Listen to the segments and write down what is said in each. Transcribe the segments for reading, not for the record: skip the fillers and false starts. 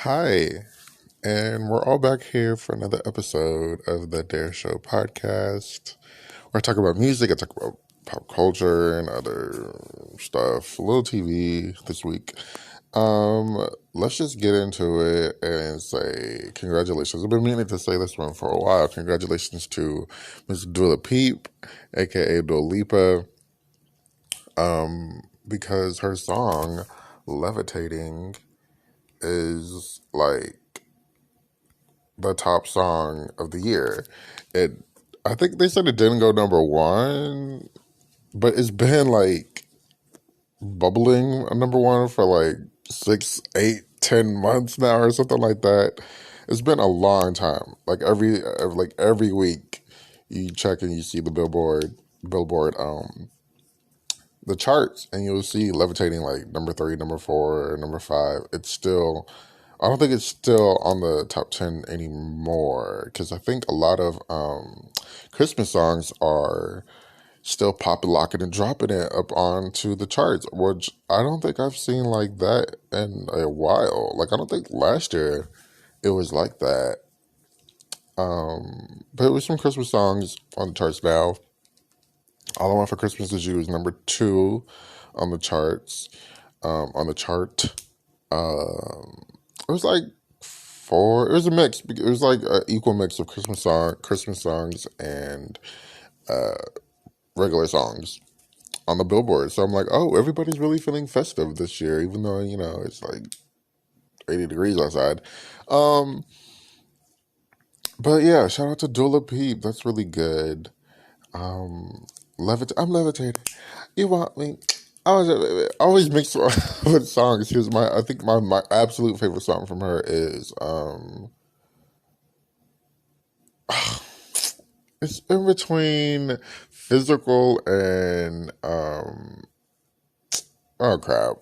Hi, and we're all back here for another episode of the Dare Show podcast. Where I talk about music, I talk about pop culture and other stuff, a little TV this week. Let's just get into it and say congratulations. I've been meaning to say this one for a while. Congratulations to Miss Dua Peep, aka Dua Lipa, because her song "Levitating" is like the top song of the year. It, I think they said it didn't go number one, but it's been like bubbling a number one for like 6, 8, 10 months now or something like that. It's been a long time. Like every week, you check and you see the Billboard, the charts, and you'll see Levitating like number three, number four, number five. It's still, I don't think it's still on the top 10 anymore because I think a lot of Christmas songs are still popping, locking, and dropping it up onto the charts, which I don't think I've seen like that in a while. Like, I don't think last year it was like that. But it was some Christmas songs on the charts now. All I Want for Christmas Is You is number two on the charts. On the chart, it was like four. It was a mix. It was like an equal mix of Christmas songs, and regular songs on the Billboard. So I'm like, oh, everybody's really feeling festive this year, even though it's like 80 degrees outside. Um, but yeah, shout out to Dula Peep. That's really good. I'm levitating. You want me? I always mix with songs. I think my absolute favorite song from her is it's in between physical and oh crap.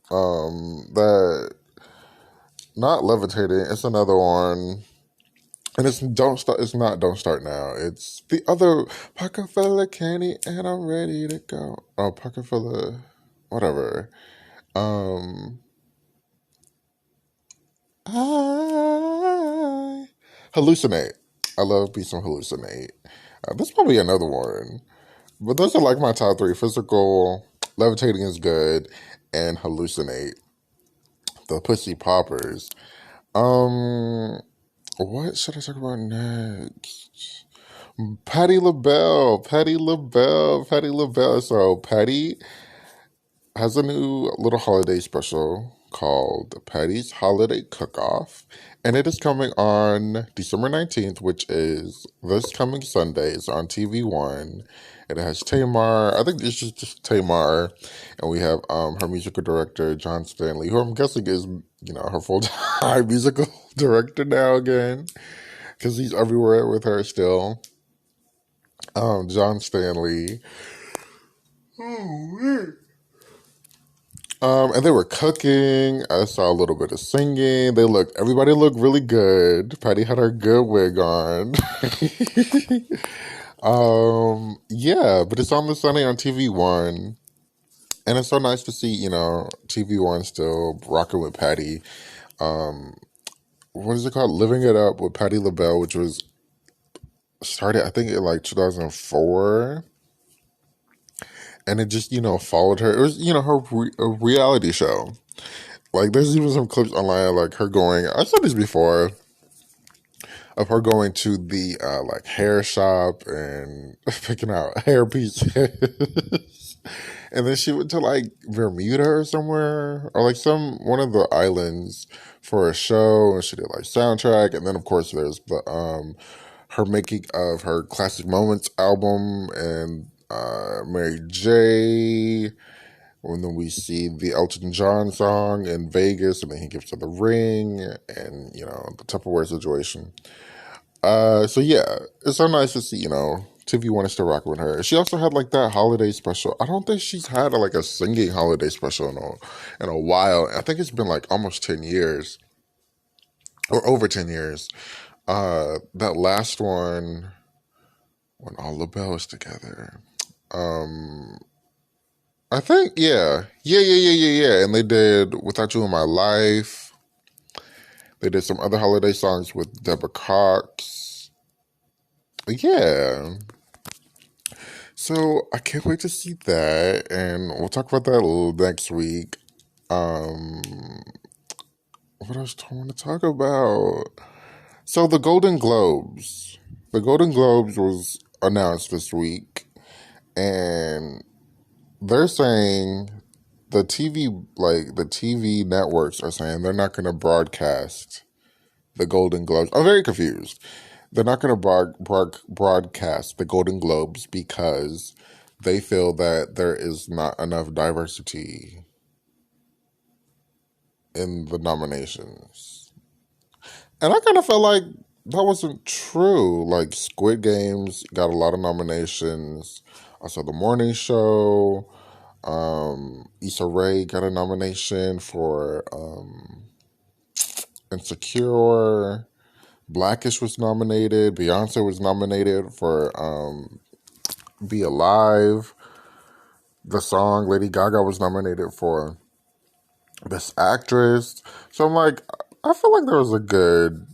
That not levitating, it's another one. And it's don't start. It's not don't start now. It's the other pocket full of candy and I'm ready to go. Oh, pocket full of whatever. Um, I hallucinate. I love me some hallucinate. There's probably another one, but those are like my top three: physical, levitating is good, and hallucinate. The pussy poppers. Um, what should I talk about next? Patti LaBelle. So Patti has a new little holiday special called Patty's Holiday Cook-Off, and it is coming on December 19th, which is this coming Sunday. It's on TV1. And it has Tamar. I think it's just Tamar, and we have her musical director John Stanley, who I'm guessing is her full time musical director now again, because he's everywhere with her still. John Stanley. And they were cooking. I saw a little bit of singing. Everybody looked really good. Patty had her good wig on. Yeah, but it's on the Sunday on TV1. And it's so nice to see, TV1 still rocking with Patty. What is it called? Living It Up with Patti LaBelle, which was started, I think, in like 2004. And it just, followed her. It was, a reality show. Like, there's even some clips online, like her going, I saw this before, of her going to the, like, hair shop and picking out hair pieces. And then she went to, like, Bermuda or somewhere, or, like, one of the islands for a show, and she did, like, soundtrack. And then, of course, there's her making of her Classic Moments album, and Mary J. And then we see the Elton John song in Vegas, and then he gives her the ring, and the Tupperware situation. So yeah, it's so nice to see TV1 is still rocking with her. She also had like that holiday special. I don't think she's had like a singing holiday special in a while. I think it's been like almost 10 years or over 10 years. That last one when all the bells together. Um, I think, yeah. And they did Without You in My Life. They did some other holiday songs with Deborah Cox. Yeah. So I can't wait to see that, and we'll talk about that a little next week. Um, what else do I want to talk about? So the Golden Globes. The Golden Globes was announced this week, and they're saying the TV networks are saying they're not going to broadcast the Golden Globes. I'm very confused. They're not going to broadcast the Golden Globes because they feel that there is not enough diversity in the nominations. And I kind of felt like that wasn't true. Like Squid Games got a lot of nominations. Also, The Morning Show. Issa Rae got a nomination for Insecure. Blackish was nominated. Beyonce was nominated for Be Alive. The song Lady Gaga was nominated for Best Actress. So I'm like, I feel like there was a good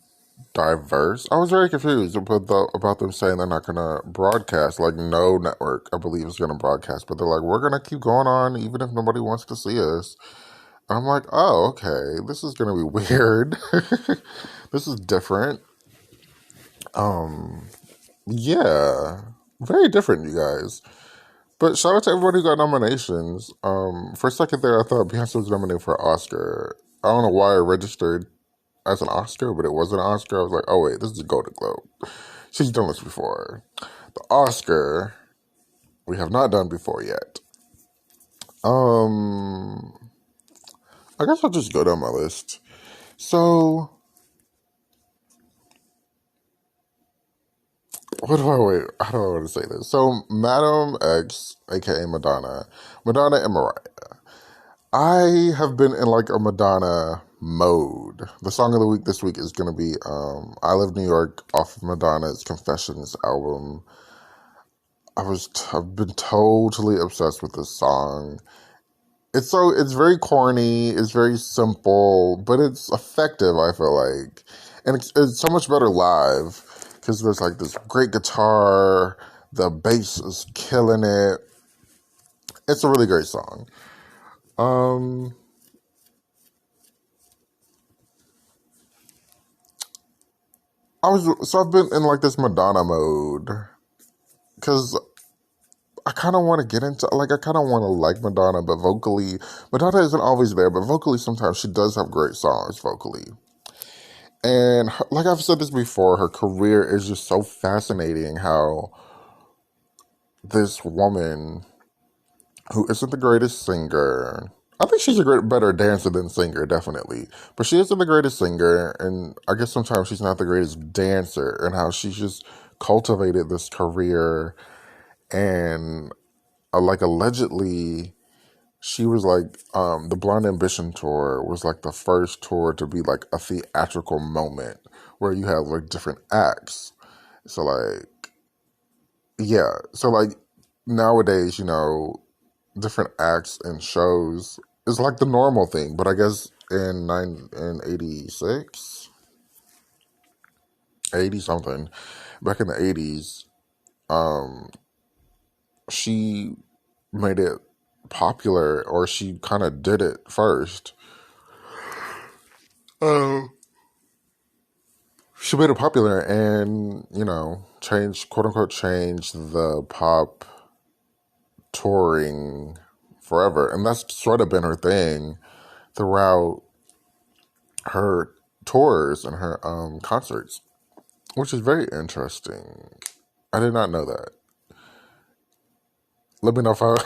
diverse. I was very confused about them saying they're not going to broadcast. Like, no network, I believe, is going to broadcast. But they're like, we're going to keep going on even if nobody wants to see us. And I'm like, oh, okay, this is going to be weird. This is different. Yeah, very different, you guys. But shout out to everybody who got nominations. For a second there, I thought Beyonce was nominated for an Oscar. I don't know why I registered as an Oscar, but it wasn't an Oscar. I was like, oh wait, this is a Golden Globe. She's done this before. The Oscar, we have not done before yet. I guess I'll just go down my list. So, what do I wait? How do I want to say this? So, Madam X, aka Madonna, Madonna and Mariah. I have been in like a Madonna mode. The song of the week this week is going to be I Live New York off of Madonna's Confessions album. I've been totally obsessed with this song. It's very corny, it's very simple, but it's effective, I feel like. And it's so much better live because there's like this great guitar, the bass is killing it. It's a really great song. Um I've been in like this Madonna mode because I kind of want to get into, like, I kind of want to like Madonna, but vocally, Madonna isn't always there, but vocally sometimes she does have great songs vocally. And like I've said this before, her career is just so fascinating how this woman who isn't the greatest singer, I think she's better dancer than singer, definitely. But she isn't the greatest singer, and I guess sometimes she's not the greatest dancer, and how she's just cultivated this career and like allegedly she was like the Blonde Ambition tour was like the first tour to be like a theatrical moment where you have like different acts. So like yeah, so like nowadays, different acts and shows is like the normal thing, but I guess in 86, 80 something, back in the 80s, um she made it popular, or she kind of did it first. Uh, she made it popular and, changed, quote unquote, changed the pop touring forever. And that's sort of been her thing throughout her tours and her concerts, which is very interesting. I did not know that. Let me know if I'm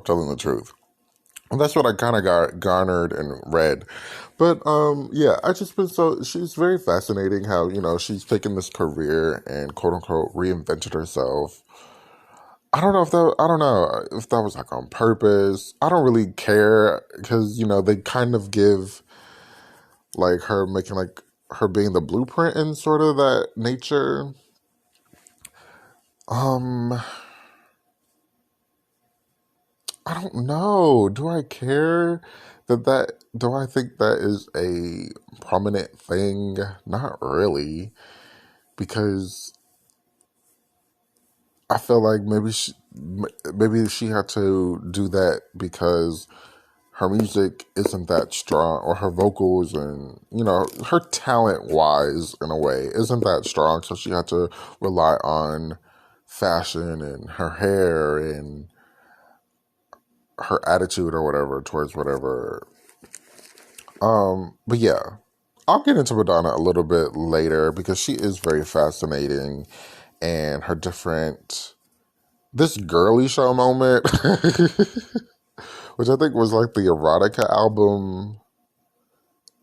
telling the truth. And that's what I kind of got garnered and read. But yeah, I just been she's very fascinating how, she's taken this career and quote unquote reinvented herself. I don't know if that was like on purpose. I don't really care because, they kind of give like her making like her being the blueprint in sort of that nature. Um I don't know. Do I care do I think that is a prominent thing? Not really, because I feel like maybe she had to do that because her music isn't that strong, or her vocals and, her talent wise in a way isn't that strong. So she had to rely on fashion and her hair and her attitude or whatever towards whatever. But yeah, I'll get into Madonna a little bit later because she is very fascinating, and her different, this girly show moment, which I think was like the erotica album.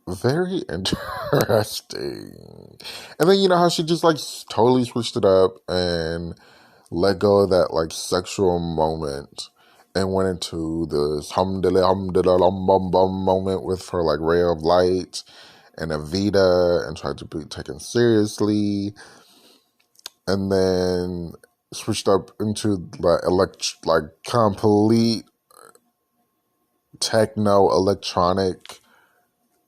Very interesting. And then, how she just like totally switched it up and let go of that like sexual moment and went into this humdiddly lum bum bum moment with her like Ray of Light and Evita, and tried to be taken seriously, and then switched up into like complete techno electronic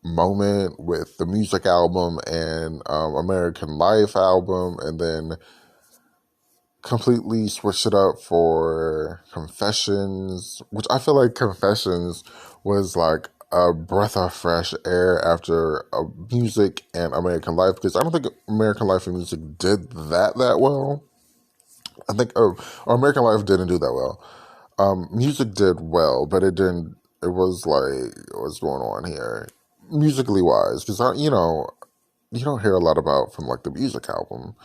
moment with the music album and American Life album, and then completely switched it up for Confessions, which I feel like Confessions was like a breath of fresh air after music and American Life, because I don't think American Life and music did that well. I think or American Life didn't do that well. Music did well, but it didn't. It was like, what's going on here, musically wise? Because you don't hear a lot about from like the music album.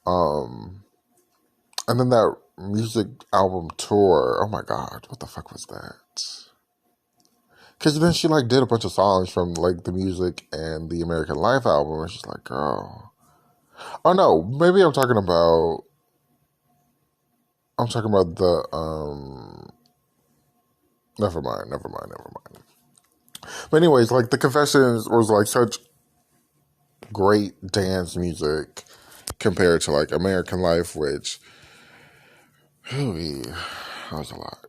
And then that music album tour. Oh my God, what the fuck was that? Because then she like did a bunch of songs from like the music and the American Life album, and she's like, girl. Oh no, maybe I'm talking about the never mind. But anyways, like the Confessions was like such great dance music compared to like American Life, which, that was a lot.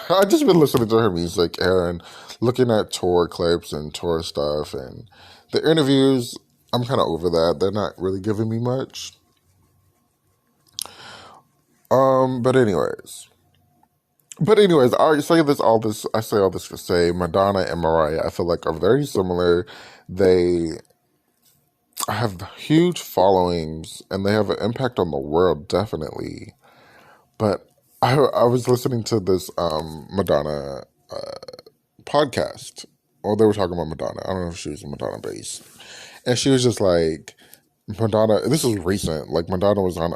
I just been listening to her music and looking at tour clips and tour stuff, and the interviews. I'm kind of over that. They're not really giving me much. But anyways, I say all this to say Madonna and Mariah, I feel like, are very similar. They have huge followings and they have an impact on the world, definitely. But I was listening to this Madonna podcast. Well, they were talking about Madonna. I don't know if she was a Madonna base. And she was just like, Madonna, this was recent. Like, Madonna was on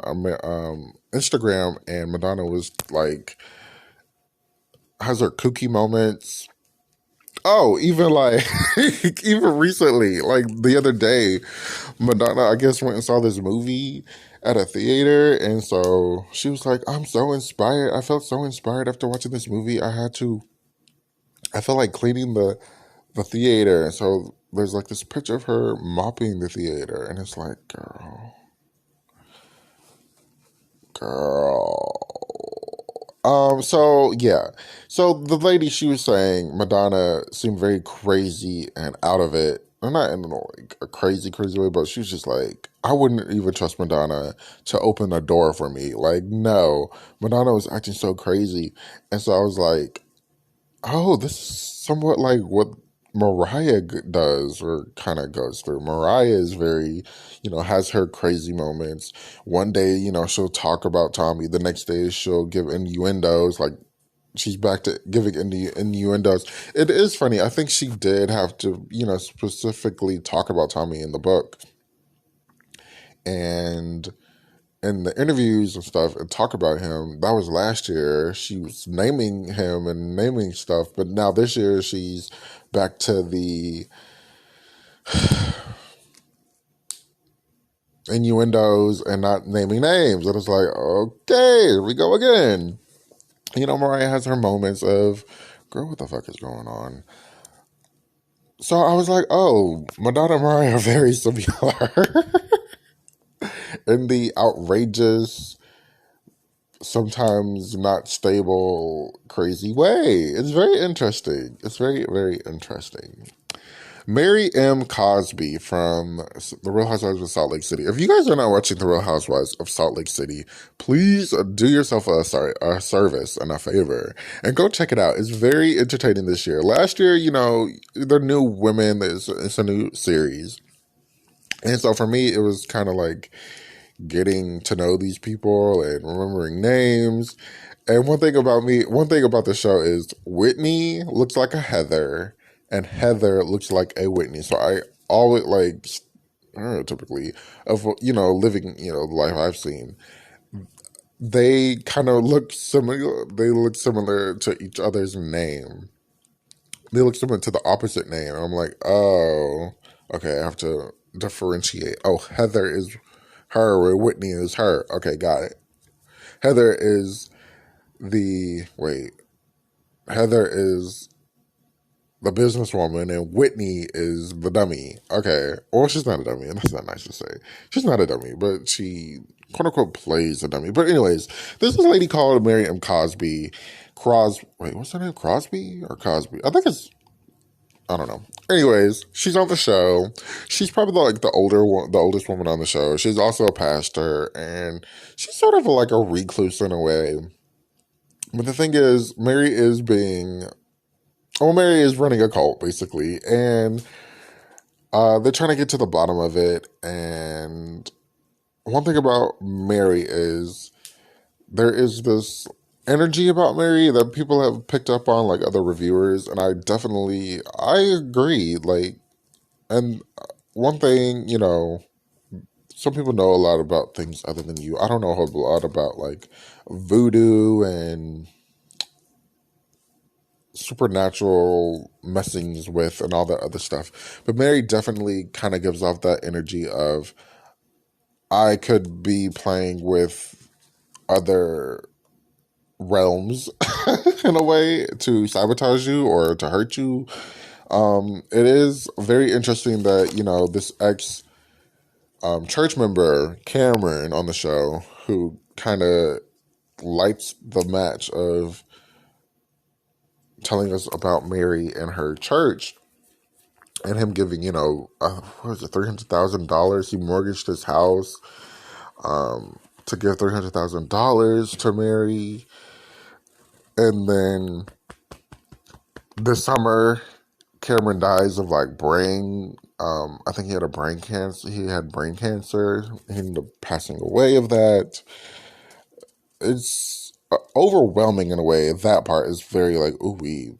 Instagram, and Madonna was like, has her kooky moments. Oh, even like, even recently, like the other day, Madonna, I guess, went and saw this movie at a theater. And so she was like, I'm so inspired. I felt so inspired after watching this movie. I felt like cleaning the theater. And so there's like this picture of her mopping the theater. And it's like, girl. So yeah. So the lady, she was saying Madonna seemed very crazy and out of it. And not in like a crazy way, but she was just like, I wouldn't even trust Madonna to open a door for me. Like, no. Madonna was acting so crazy. And so I was like, oh, this is somewhat like what Mariah does or kind of goes through. Mariah is very, has her crazy moments. One day, she'll talk about Tommy. The next day, she'll give innuendos. Like, she's back to giving innuendos. It is funny. I think she did have to, specifically talk about Tommy in the book. And in the interviews and stuff and talk about him, that was last year. She was naming him and naming stuff, but now this year she's back to the innuendos and not naming names. And it's like, okay, here we go again. Mariah has her moments of, girl, what the fuck is going on? So I was like, oh, Madonna and Mariah are very similar in the outrageous sometimes not stable, crazy way. It's very interesting. It's very, very interesting. Mary M. Cosby from The Real Housewives of Salt Lake City. If you guys are not watching The Real Housewives of Salt Lake City, please do yourself a service and a favor and go check it out. It's very entertaining this year. Last year, they're new women. It's a new series. And so for me, it was kind of like getting to know these people and remembering names. And one thing about the show is Whitney looks like a Heather, and Heather looks like a Whitney. So I always like, I don't know, typically of living the life I've seen. They kind of look similar. They look similar to each other's name. They look similar to the opposite name. I'm like, oh, okay. I have to differentiate. Oh, Heather is her, where Whitney is her. Okay, got it. Heather is the wait. Heather is the businesswoman, and Whitney is the dummy. Okay, well, she's not a dummy, and that's not nice to say. She's not a dummy, but she quote unquote plays a dummy. But anyways, there's this lady called Mary M. Cosby. Wait, what's her name? Crosby or Cosby? I think it's, I don't know. Anyways, she's on the show. She's probably the oldest woman on the show. She's also a pastor, and she's sort of like a recluse in a way. But the thing is, Mary is running a cult basically, and they're trying to get to the bottom of it. And one thing about Mary is there is this energy about Mary that people have picked up on, like other reviewers, and I agree. Like, and one thing, some people know a lot about things other than you. I don't know a whole lot about like voodoo and supernatural messings with and all that other stuff. But Mary definitely kind of gives off that energy of, I could be playing with other realms in a way to sabotage you or to hurt you. It is very interesting that, this ex church member, Cameron, on the show, who kind of lights the match of telling us about Mary and her church and him giving, what was it, $300,000? He mortgaged his house to give $300,000 to Mary. And then this summer, Cameron dies of like brain. I think he had brain cancer. He had brain cancer. He ended up passing away of that. It's overwhelming in a way. That part is very like ooh-wee.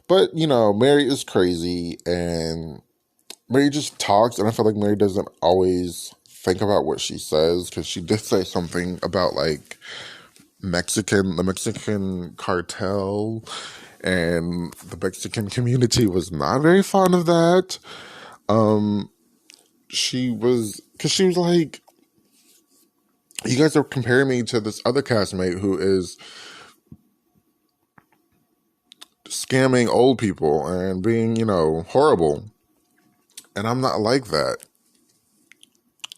But Mary is crazy, and Mary just talks, and I feel like Mary doesn't always think about what she says, because she did say something about like the Mexican cartel, and the Mexican community was not very fond of that. She was like, you guys are comparing me to this other castmate who is scamming old people and being, horrible. And I'm not like that.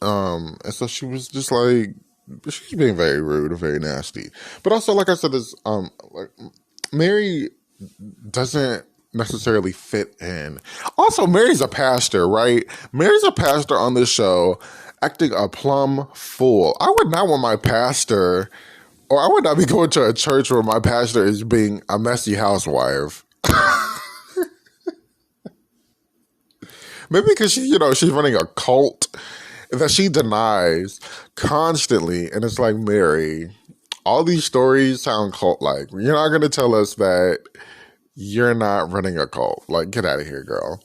And so she was just like, she's being very rude and very nasty. But also, like I said, like Mary doesn't necessarily fit in. Also, Mary's a pastor, right? Mary's a pastor on this show, acting a plumb fool. I would not want my pastor, or I would not be going to a church where my pastor is being a messy housewife. Maybe because she's running a cult that she denies constantly, and it's like, Mary, all these stories sound cult-like. You're not going to tell us that you're not running a cult. Like, get out of here, girl.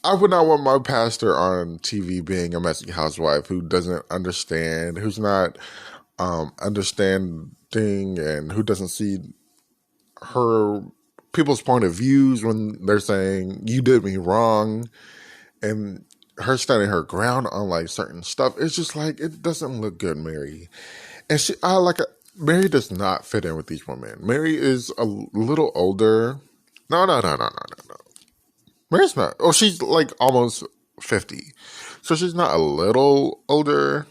I would not want my pastor on TV being a messy housewife who doesn't understand, who's not understanding, and who doesn't see her people's point of views when they're saying, you did me wrong, and her standing her ground on like certain stuff. It's just like, it doesn't look good, Mary. And Mary does not fit in with these women. Mary is a little older. No. Mary's not. Oh, she's like almost 50. So she's not a little older.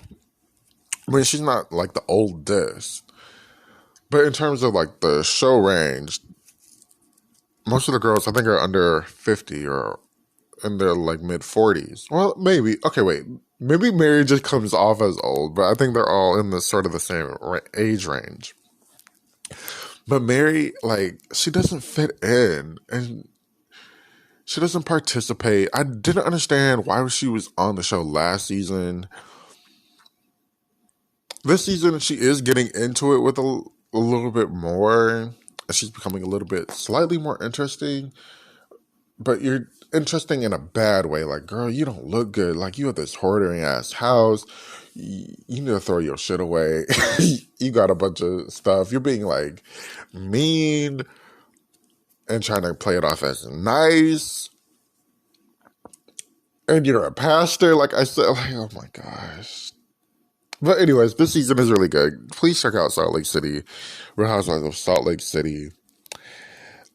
I mean, she's not like the oldest. But in terms of like the show range, most of the girls I think are under 50 or in their like mid 40s. Well, maybe. Okay, wait. Maybe Mary just comes off as old, but I think they're all in the sort of the same age range. But Mary, like, she doesn't fit in and she doesn't participate. I didn't understand why she was on the show last season. This season, she is getting into it with a little bit more. She's becoming a little bit slightly more interesting, but you're interesting in a bad way. Like, girl, you don't look good. Like, you have this hoarding ass house. You need to throw your shit away. You got a bunch of stuff. You're being like mean and trying to play it off as nice. And you're a pastor. Like I said, like, oh my gosh. But anyways, this season is really good. Please check out Salt Lake City. Real Housewives of Salt Lake City.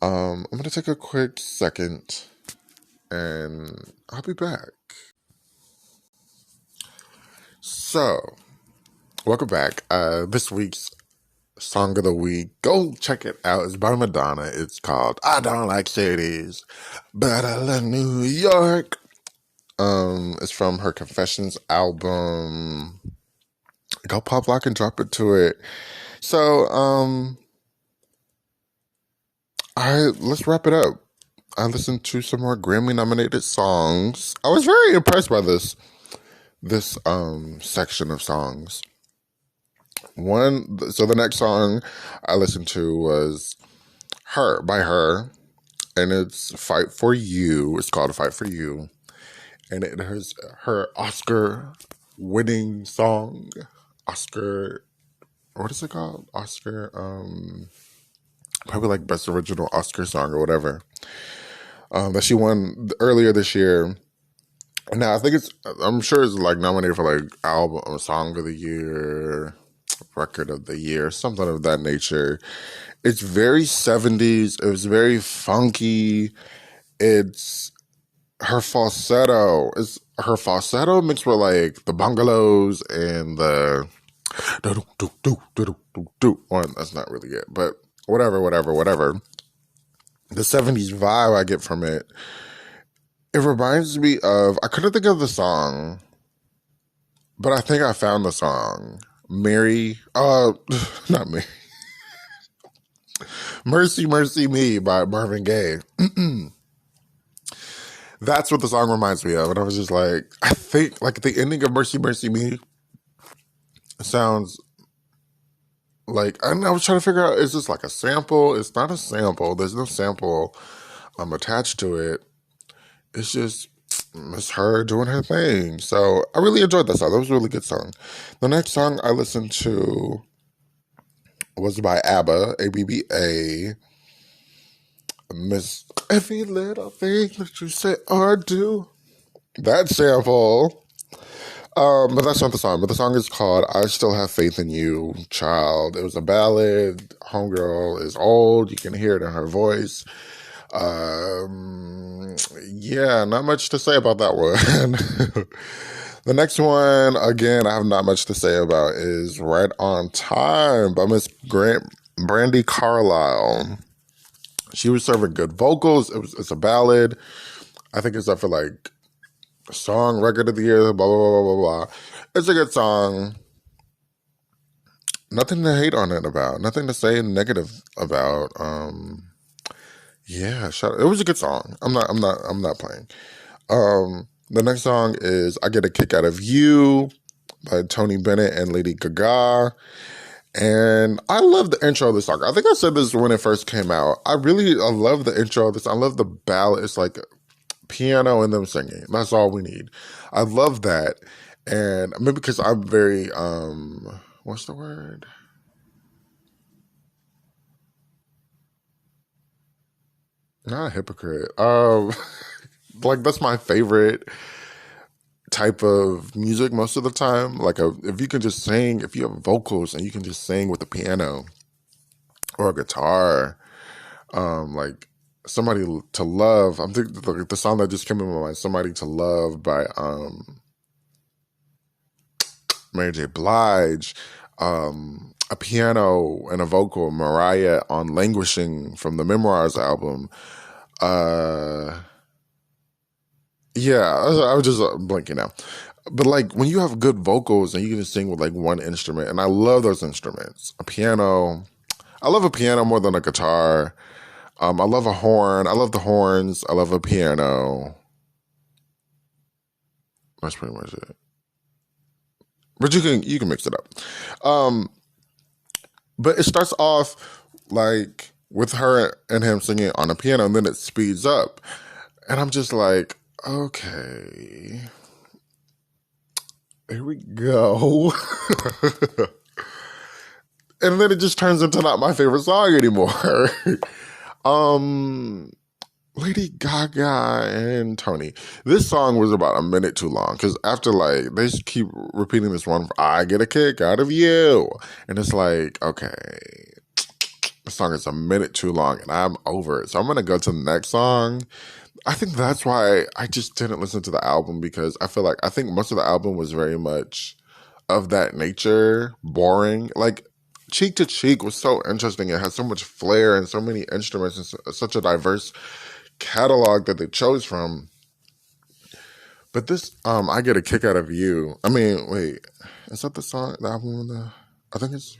I'm going to take a quick second and I'll be back. So, welcome back. This week's Song of the Week, go check it out. It's by Madonna. It's called I Don't Like Cities, but I Love New York. It's from her Confessions album. Go pop lock and drop it to it. So, let's wrap it up. I listened to some more Grammy nominated songs. I was very impressed by this section of songs. So the next song I listened to was Her by Her, and it's Fight for You. It's called Fight for You. And it is her Oscar winning song. Oscar, what is it called? Oscar, probably like Best Original Oscar Song or whatever. That she won earlier this year. Now I think I'm sure it's like nominated for like album or Song of the Year, Record of the Year, something of that nature. It's very 70s. It was very funky. It's her falsetto. It's her falsetto mixed with like the bungalows and the well, that's not really it, but whatever. The 70s vibe I get from it. It reminds me of, I couldn't think of the song, but I think I found the song. Not Mary. Mercy, Mercy Me by Marvin Gaye. That's what the song reminds me of. And I was just like, I think like the ending of Mercy, Mercy Me sounds like, I was trying to figure out, is this like a sample? It's not a sample. There's no sample attached to it. It's just, it's her doing her thing. So I really enjoyed that song. That was a really good song. The next song I listened to was by ABBA, ABBA. Miss Every Little Thing That You Say or Do. That sample. But that's not the song. But the song is called I Still Have Faith in You, Child. It was a ballad. Homegirl is old. You can hear it in her voice. Yeah, not much to say about that one. The next one, again, I have not much to say about, is Right on Time by Miss Brandy Carlisle. She was serving good vocals. It's a ballad. I think it's up for like song, record of the year, blah, blah, blah, blah, blah. It's a good song. Nothing to hate on it about. Nothing to say negative about. Yeah, it was a good song. I'm not playing. The next song is I Get a Kick Out of You by Tony Bennett and Lady Gaga. And I love the intro of the song. I think I said this when it first came out. I love the intro of this. I love the ballad. It's like piano and them singing. That's all we need. I love that. And maybe because I'm very, what's the word? Not a hypocrite. Like that's my favorite type of music most of the time. Like if you can just sing, if you have vocals and you can just sing with the piano or a guitar, like Somebody to Love. I'm thinking the song that just came in my mind, Somebody to Love by Mary J. Blige. A piano and a vocal, Mariah on Languishing from the Memoirs album. Uh yeah, I was just blanking now. But like when you have good vocals and you can sing with like one instrument, and I love those instruments. A piano. I love a piano more than a guitar. I love a horn. I love the horns. I love a piano. That's pretty much it. But you can mix it up. Um, but it starts off like with her and him singing on a piano, and then it speeds up, and I'm just like, okay, here we go. And then it just turns into not my favorite song anymore. um, Lady Gaga and Tony. This song was about a minute too long because after like they just keep repeating this one, I get a kick out of you. And it's like, okay, the song is a minute too long and I'm over it. So I'm going to go to the next song. I think that's why I just didn't listen to the album because I think most of the album was very much of that nature, boring. Like Cheek to Cheek was so interesting. It had so much flair and so many instruments and such a diverse catalog that they chose from. But this, I Get a Kick Out of You. I mean, wait, is that the song, the album? I think it's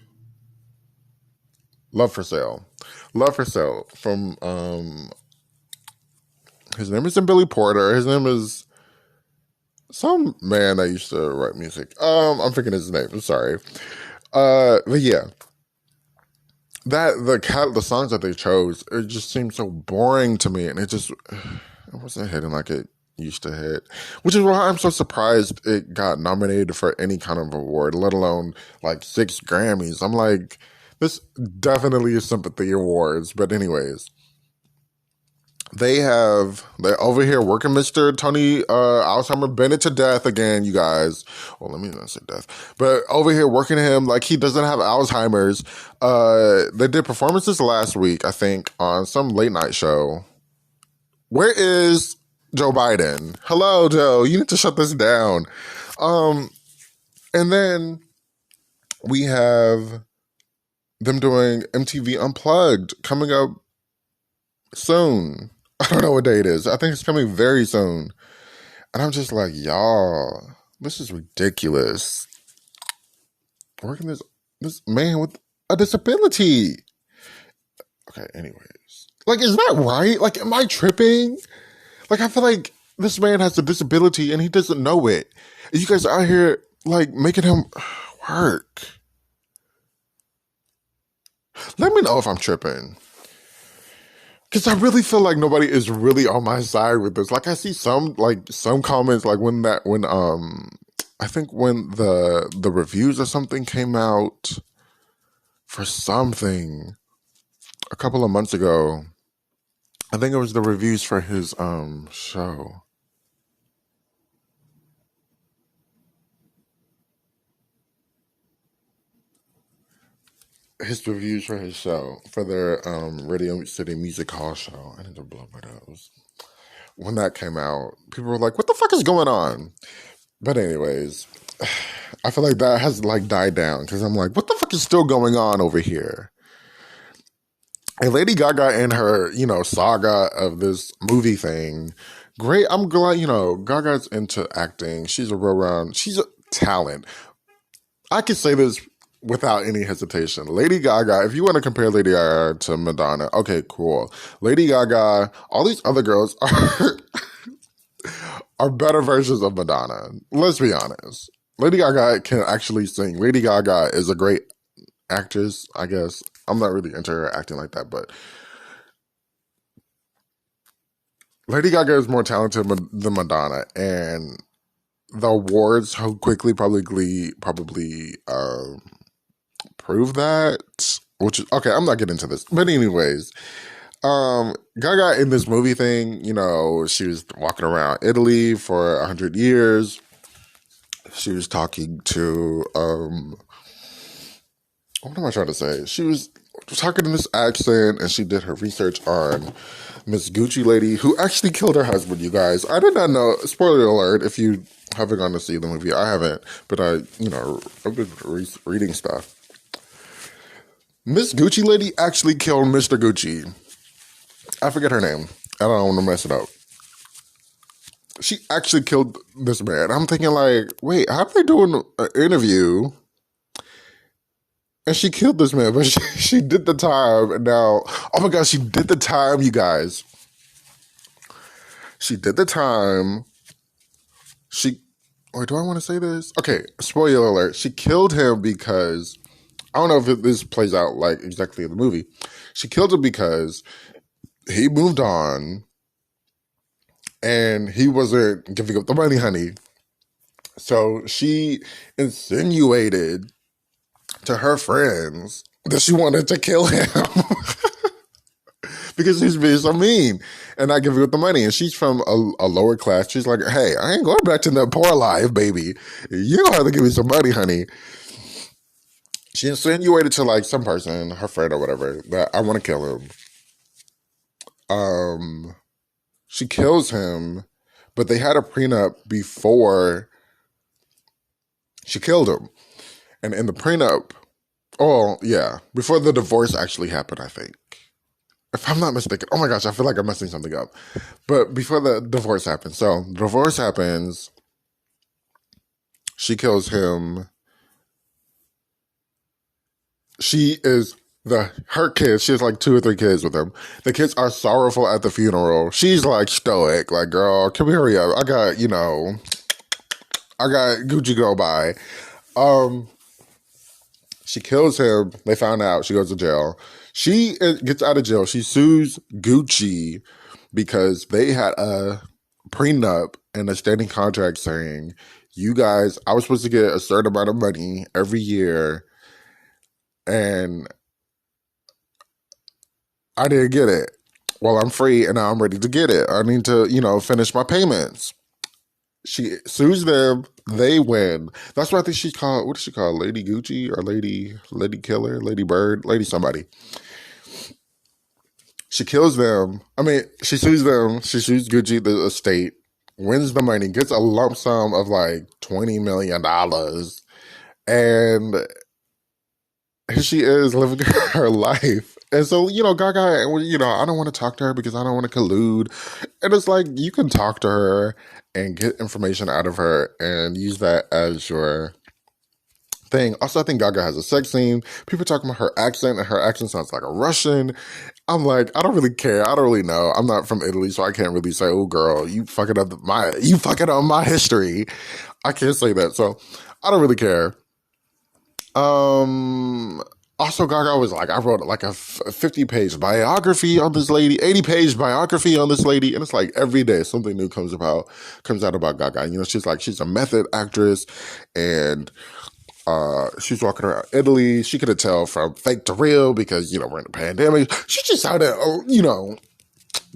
Love for Sale. Love for Sale from, his name isn't Billy Porter. His name is some man that used to write music. I'm forgetting his name. I'm sorry. But yeah, the songs that they chose, it just seemed so boring to me, and it wasn't hitting like it used to hit, which is why I'm so surprised it got nominated for any kind of award, let alone like 6 Grammys. I'm like, this definitely is sympathy awards. But anyways, they're over here working Mr. Tony Alzheimer Bennett to death again, you guys. Well, let me not say death, but over here working him like he doesn't have Alzheimer's. They did performances last week, I think, on some late night show. Where is Joe Biden? Hello, Joe. You need to shut this down. And then we have them doing MTV Unplugged coming up soon. I don't know what day it is. I think it's coming very soon. And I'm just like, y'all, this is ridiculous. Working this man with a disability. Okay, anyways. Like, is that right? Like, am I tripping? Like, I feel like this man has a disability and he doesn't know it. And you guys are out here, like, making him work. Let me know if I'm tripping. Because I really feel like nobody is really on my side with this. Like I see some comments like when I think when the reviews or something came out for something a couple of months ago. I think it was the reviews for his show. His reviews for his show, for their Radio City Music Hall show. I need to blow my nose. When that came out, people were like, what the fuck is going on? But anyways, I feel like that has like died down because I'm like, what the fuck is still going on over here? And Lady Gaga and her, saga of this movie thing, great. I'm glad, Gaga's into acting. She's she's a talent. I could say this without any hesitation. Lady Gaga, if you want to compare Lady Gaga to Madonna, okay, cool. Lady Gaga, all these other girls are better versions of Madonna. Let's be honest. Lady Gaga can actually sing. Lady Gaga is a great actress, I guess. I'm not really into her acting like that, but Lady Gaga is more talented than Madonna, and the awards so quickly probably prove that. Which is okay. I'm not getting into this, but anyways, Gaga in this movie thing, she was walking around Italy for 100 years. She was talking to what am I trying to say? She was talking in this accent, and she did her research on Miss Gucci lady, who actually killed her husband, you guys. I did not know. Spoiler alert, if you haven't gone to see the movie. I haven't, but I've been reading stuff. Miss Gucci lady actually killed Mr. Gucci. I forget her name. I don't want to mess it up. She actually killed this man. I'm thinking like, wait, how are they doing an interview? And she killed this man, but she did the time. And now, oh my God, she did the time, you guys. She did the time. Wait, do I want to say this? Okay, spoiler alert. She killed him because, I don't know if this plays out like exactly in the movie. She killed him because he moved on and he wasn't giving up the money, honey. So she insinuated to her friends that she wanted to kill him because he's being so mean and not giving up the money. And she's from a lower class. She's like, hey, I ain't going back to that poor life, baby. You gonna have to give me some money, honey. She insinuated to like some person, her friend or whatever, that I want to kill him. She kills him, but they had a prenup before she killed him. And in the prenup, before the divorce actually happened, I think. If I'm not mistaken. Oh my gosh, I feel like I'm messing something up. But before the divorce happened. So, the divorce happens. She kills him. Her kids, she has like 2 or 3 kids with him. The kids are sorrowful at the funeral. She's like stoic, like, girl, can we hurry up? I got Gucci go by. She kills him. They found out. She goes to jail. She gets out of jail. She sues Gucci because they had a prenup and a standing contract saying, you guys, I was supposed to get a certain amount of money every year and I didn't get it. Well, I'm free and now I'm ready to get it. I need to, finish my payments. She sues them. They win. That's why I think she's called, what is she called? Lady Gucci or Lady Killer, Lady Bird, Lady somebody. She kills them. She sues them. She sues Gucci, the estate, wins the money, gets a lump sum of like $20 million. And here she is living her life. And so, Gaga, I don't want to talk to her because I don't want to collude. And it's like, you can talk to her and get information out of her and use that as your thing. Also, I think Gaga has a sex scene. People talking about her accent, and her accent sounds like a Russian. I'm like, I don't really care. I don't really know. I'm not from Italy, so I can't really say, oh, girl, you fucking up my history. I can't say that. So I don't really care. Also, Gaga was like, I wrote like a 50-page biography on this lady, 80-page biography on this lady, and it's like every day something new comes out about Gaga. She's a method actress, and she's walking around Italy. She could tell from fake to real because we're in a pandemic. She just sounded,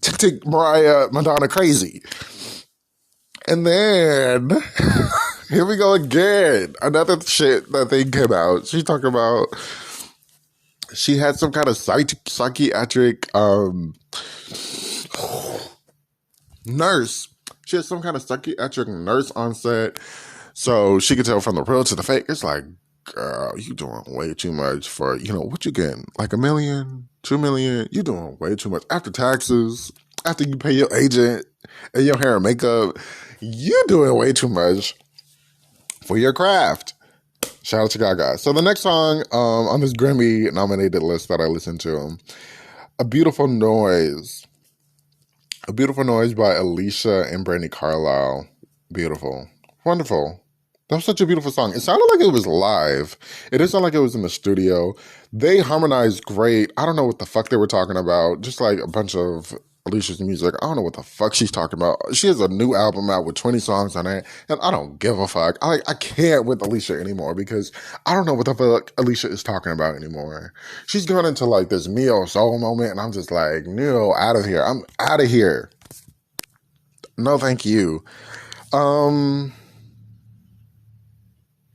to Mariah, Madonna crazy, and then. Here we go again. Another shit that thing came out. She's talking about she had some kind of psychiatric nurse. She had some kind of psychiatric nurse on set. So she could tell from the real to the fake. It's like, girl, you doing way too much for, what you getting? Like $1 million, $2 million? You doing way too much. After taxes, after you pay your agent and your hair and makeup, you doing way too much for your craft. Shout out to Gaga. So the next song on this Grammy nominated list that I listened to, A Beautiful Noise. A Beautiful Noise by Alicia and Brandy Carlisle. Beautiful. Wonderful. That was such a beautiful song. It sounded like it was live. It didn't sound like it was in the studio. They harmonized great. I don't know what the fuck they were talking about. Just like a bunch of Alicia's music. I don't know what the fuck she's talking about. She has a new album out with 20 songs on it, and I don't give a fuck. I can't with Alicia anymore because I don't know what the fuck Alicia is talking about anymore. She's gone into like this neo soul moment, and I'm just like, no, out of here. I'm out of here. No, thank you.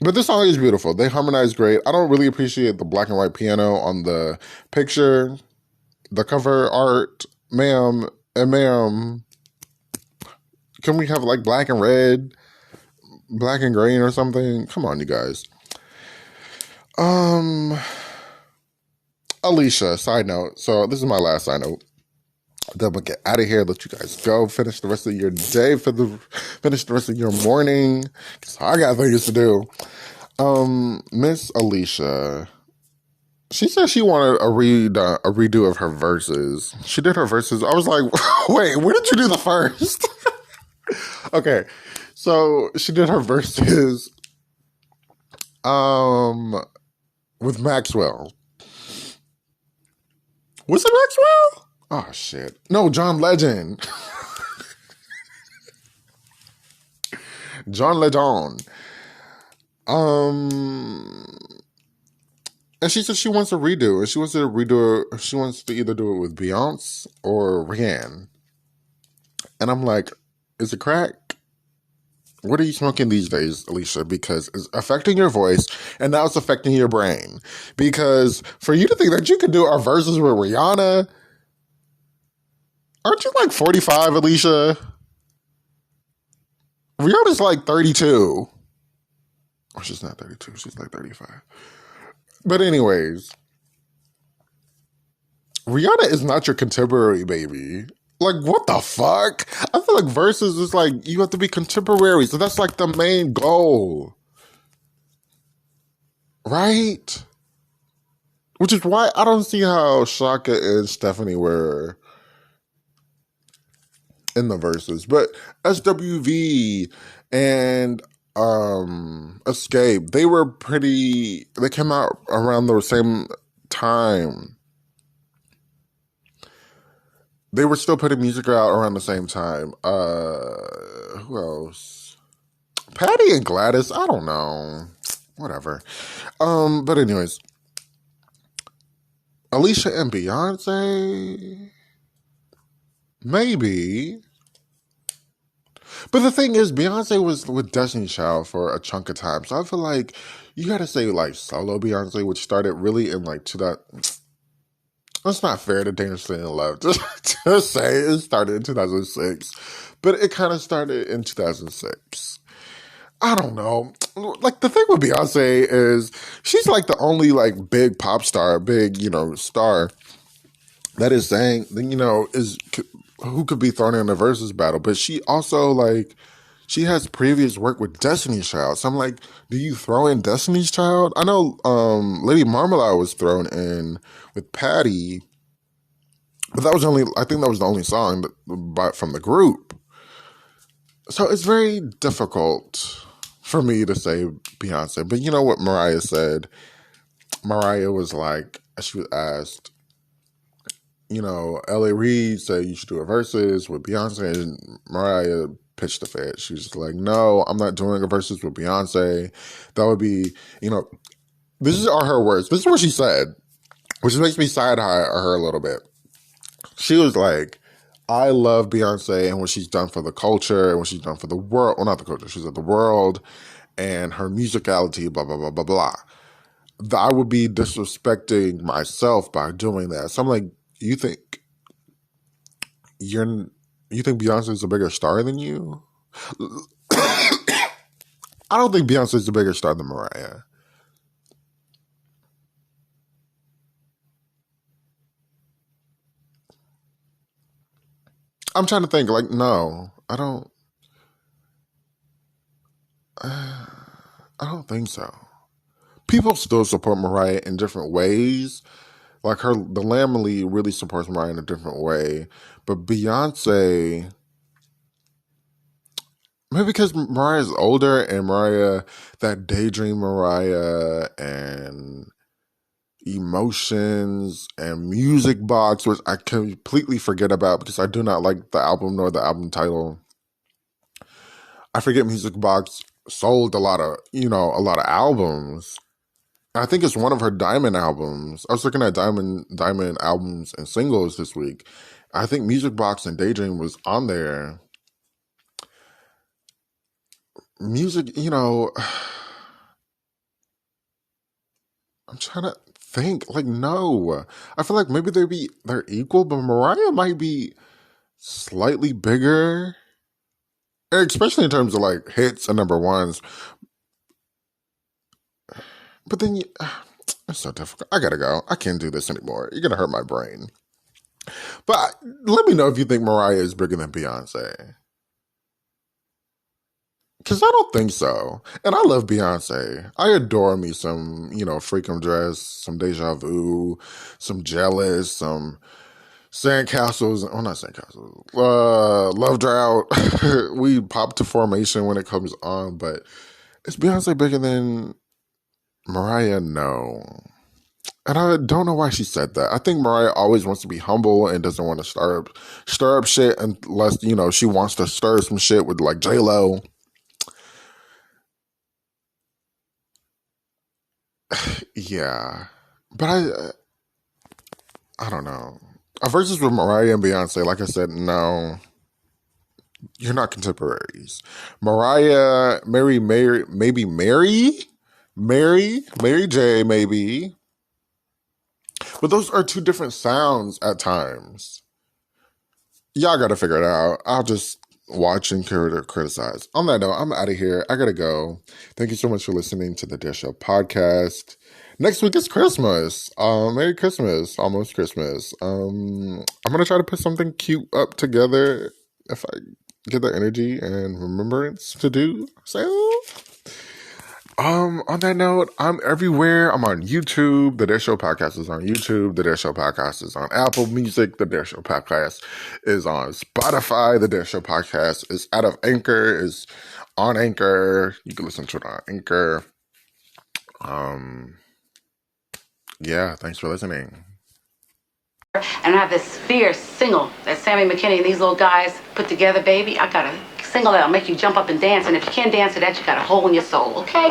But this song is beautiful. They harmonize great. I don't really appreciate the black and white piano on the picture, the cover art. Ma'am, and ma'am, can we have like black and red, black and green or something? Come on, you guys. Um, Alicia, side note. So this is my last side note. Then we'll get out of here, let you guys go, finish the rest of your day, finish the rest of your morning. Cause I got things to do. Miss Alicia, she said she wanted a redo of her verses. She did her verses. I was like, wait, where did you do the first? Okay, so she did her verses um with Maxwell. Was it Maxwell? Oh shit. No, John Legend. John Legend. Um and she said she wants to redo it. She wants to either do it with Beyonce or Rihanna. And I'm like, is it crack? What are you smoking these days, Alicia? Because it's affecting your voice and now it's affecting your brain. Because for you to think that you could do our verses with Rihanna, aren't you like 45, Alicia? Rihanna's like 32. Oh, she's not 32. She's like 35. But anyways, Rihanna is not your contemporary, baby. Like, what the fuck? I feel like verses is like, you have to be contemporary. So that's like the main goal. Right? Which is why I don't see how Shaka and Stephanie were in the verses. But SWV and Escape, they came out around the same time. They were still putting music out around the same time. Who else? Patty and Gladys, I don't know. Whatever. But anyways, Alicia and Beyonce, maybe. But the thing is, Beyonce was with Destiny's Child for a chunk of time. So I feel like you gotta say like solo Beyonce, which started really in like that's not fair to Dangerously in Love. Just say it started in 2006. But it kind of started in 2006. I don't know. Like the thing with Beyonce is she's like the only like big pop star, star that is saying, is who could be thrown in a versus battle. But she also like she has previous work with Destiny's Child. So I'm like, do you throw in Destiny's Child? I know Lady Marmalade was thrown in with Patti, but I think that was the only song from the group. So it's very difficult for me to say Beyonce. But you know what Mariah said? Mariah was like, she was asked, L.A. Reid said you should do a versus with Beyonce, and Mariah pitched the fit. She was just like, no, I'm not doing a versus with Beyonce. That would be, this are her words. This is what she said, which makes me side-eye her a little bit. She was like, I love Beyonce and what she's done for the culture and what she's done for the world. Well, not the culture. She's at the world and her musicality, blah, blah, blah, blah, blah. I would be disrespecting myself by doing that. So I'm like, you think Beyonce's a bigger star than you? I don't think Beyonce's a bigger star than Mariah. I'm trying to think, like, no, I don't think so. People still support Mariah in different ways. Like the Lamely really supports Mariah in a different way. But Beyonce, maybe because Mariah's older and Mariah, that Daydream Mariah and Emotions and Music Box, which I completely forget about because I do not like the album nor the album title. I forget Music Box sold a lot of albums. I think it's one of her Diamond albums. I was looking at Diamond albums and singles this week. I think Music Box and Daydream was on there. Music, I'm trying to think. Like, no. I feel like maybe they're equal, but Mariah might be slightly bigger, especially in terms of like hits and number ones. But then it's so difficult. I gotta go. I can't do this anymore. You're gonna hurt my brain. But let me know if you think Mariah is bigger than Beyonce. Because I don't think so. And I love Beyonce. I adore me some, Freakum Dress, some Deja Vu, some Jealous, some Sandcastles. Oh, not Sandcastles. Love Drought. We pop to formation when it comes on. But is Beyonce bigger than Mariah? No. And I don't know why she said that. I think Mariah always wants to be humble and doesn't want to stir up shit unless, she wants to stir some shit with like J-Lo. Yeah. But I don't know. A versus with Mariah and Beyonce, like I said, no, you're not contemporaries. Mariah, Mary J, maybe. But those are two different sounds at times. Y'all gotta figure it out. I'll just watch and criticize. On that note, I'm out of here. I gotta go. Thank you so much for listening to the Dish Up podcast. Next week is Christmas. Merry Christmas. Almost Christmas. I'm gonna try to put something cute up together if I get the energy and remembrance to do so. On that note, I'm everywhere. I'm on YouTube. The Dare Show Podcast is on YouTube. The Dare Show Podcast is on Apple Music. The Dare Show Podcast is on Spotify. The Dare Show Podcast is out of Anchor, is on Anchor. You can listen to it on Anchor. Yeah, thanks for listening. And I have this fierce single that Sammy McKinney and these little guys put together, baby. I got a single that'll make you jump up and dance. And if you can't dance to that, you got a hole in your soul, okay?